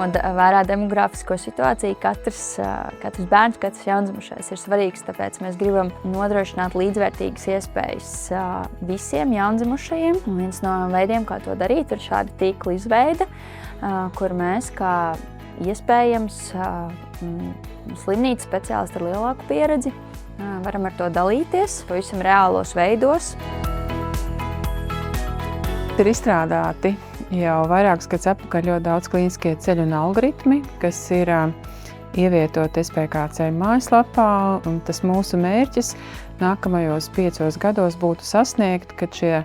ņemot vērā demografisko situāciju, katrs bērns, katrs jaundzimušais ir svarīgs, tāpēc mēs gribam nodrošināt līdzvērtīgas iespējas visiem jaundzimušajiem. Un viens no veidiem, kā to darīt, ir šāda tīkla izveide, kur mēs, kā iespējams slimnīcas speciālisti ar lielāku pieredzi, varam ar to dalīties pavisam reālos veidos. Ir izstrādāti jau vairākus gadus atpakaļ ļoti daudz klīniskie ceļu un algoritmi, kas ir ievietoti SPKC mājaslapā, un tas mūsu mērķis nākamajos 5 gados būtu sasniegt, ka šie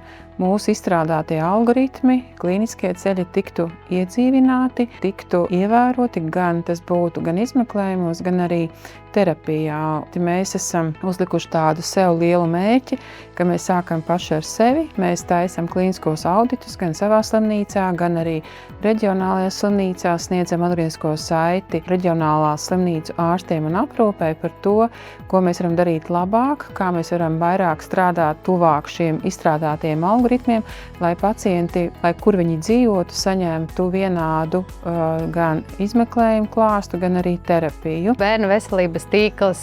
mūsu izstrādātie algoritmi, klīniskie ceļi tiktu iedzīvināti, tiktu ievēroti, gan tas būtu gan izmeklējumos, gan arī terapijā. Mēs esam uzlikuši tādu sev lielu mērķi, ka mēs sākam paši ar sevi. Mēs taisam klīniskos auditus gan savā slimnīcā, gan arī reģionālajā slimnīcā, sniedzam atgriezko saiti reģionālās slimnīcu ārstiem un aprūpei par to, ko mēs varam darīt labāk, kā mēs varam vairāk strādāt tuvāk šiem izstrādātiem algoritmiem, lai pacienti, lai kur viņi dzīvotu, saņemtu vienādu gan izmeklējumu klāstu, gan arī terapiju. Bērnu veselības tīkls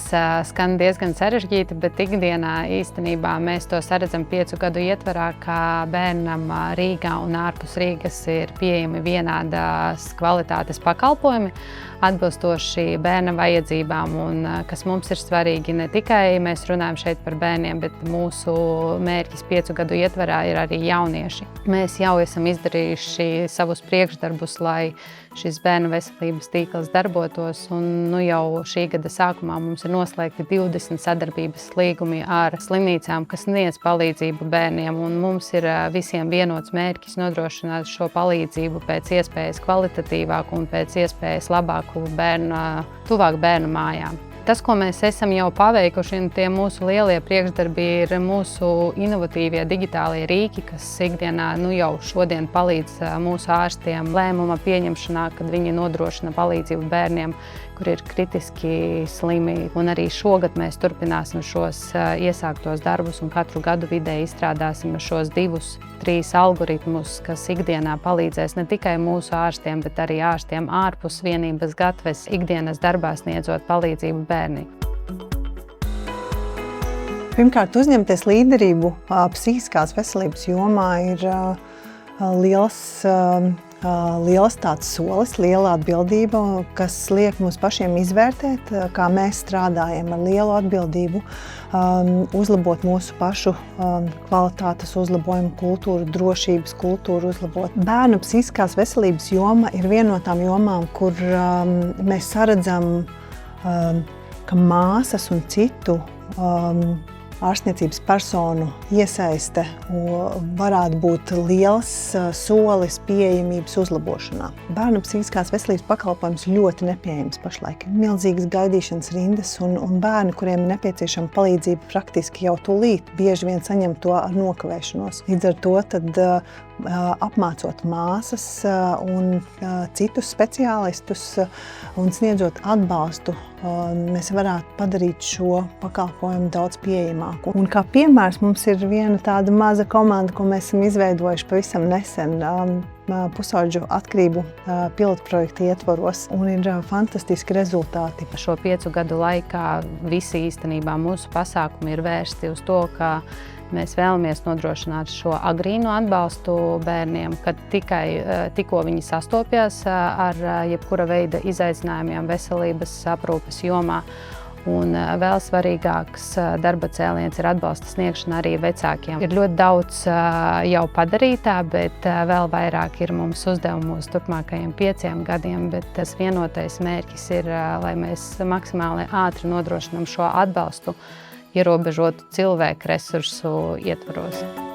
skan diezgan sarežģīti, bet ikdienā īstenībā mēs to saredzam 5 gadu ietvarā, ka bērnam Rīgā un ārpus Rīgas ir pieejami vienādas kvalitātes pakalpojumi, atbilstoši bērna vajadzībām, un kas mums ir svarīgi, ne tikai mēs runājam šeit par bērniem, bet mūsu mērķis 5 gadu ietvarā ir arī jaunieši. Mēs jau esam izdarījuši savus priekšdarbus, lai šis bērnu veselības tīkls darbotos, un jau šī gada sākumā mums ir noslēgti 20 sadarbības līgumi ar slimnīcām, kas sniedz palīdzību bērniem, un mums ir visiem vienots mērķis nodrošināt šo palīdzību pēc iespējas kvalitatīvāku un pēc iespējas labāku tuvāk bērnu mājām. Tas, ko mēs esam jau paveikuši, un tie mūsu lielie priekšdarbi ir mūsu inovatīvie digitālie rīki, kas ikdienā jau šodien palīdz mūsu ārstiem lēmuma pieņemšanā, kad viņi nodrošina palīdzību bērniem, kur ir kritiski slimi. Un arī šogad mēs turpināsim šos iesāktos darbus un katru gadu vidēji izstrādāsim šos 2-3 algoritmus, kas ikdienā palīdzēs ne tikai mūsu ārstiem, bet arī ārstiem ārpus vienības gatves ikdienas darbā sniedzot palīdzību bērniem. Pirmkārt, uzņemties līderību psihiskās veselības jomā ir liels tāds solis, liela atbildība, kas liek mums pašiem izvērtēt, kā mēs strādājam ar lielu atbildību, uzlabot mūsu pašu kvalitātes uzlabojumu kultūru, drošības kultūru uzlabot. Bērnu psihiskās veselības joma ir viena no tām jomām, kur mēs saredzam, ka māsas un citu ārstniecības personu iesaiste varētu būt liels solis pieejamības uzlabošanā. Bērnu psihiskās veselības pakalpojums ļoti nepieejams pašlaik. Milzīgas gaidīšanas rindas un bērni, kuriem ir nepieciešama palīdzība praktiski jau tūlīt, bieži vien saņem to ar nokavēšanos. Līdz ar to tad apmācot māsas un citus speciālistus un sniedzot atbalstu, mēs varētu padarīt šo pakalpojumu daudz pieejamāku. Un kā piemērs mums ir viena tāda maza komanda, ko mēs esam izveidojuši pavisam nesen pusaudžu atkarību pilotprojekta ietvaros, un ir fantastiski rezultāti. Šo 5 gadu laikā visi īstenībā mūsu pasākumi ir vērsti uz to, ka mēs vēlamies nodrošināt šo agrīno atbalstu bērniem, kad tikko viņi sastopjas ar jebkura veida izaicinājumiem veselības aprūpes jomā. Un vēl svarīgāks darba cēliens ir atbalsta sniegšana arī vecākiem. Ir ļoti daudz jau padarītā, bet vēl vairāk ir mums uzdevumos turpmākajiem 5 gadiem, bet tas vienotais mērķis ir, lai mēs maksimāli ātri nodrošinām šo atbalstu ierobežotu cilvēku resursu ietvaros.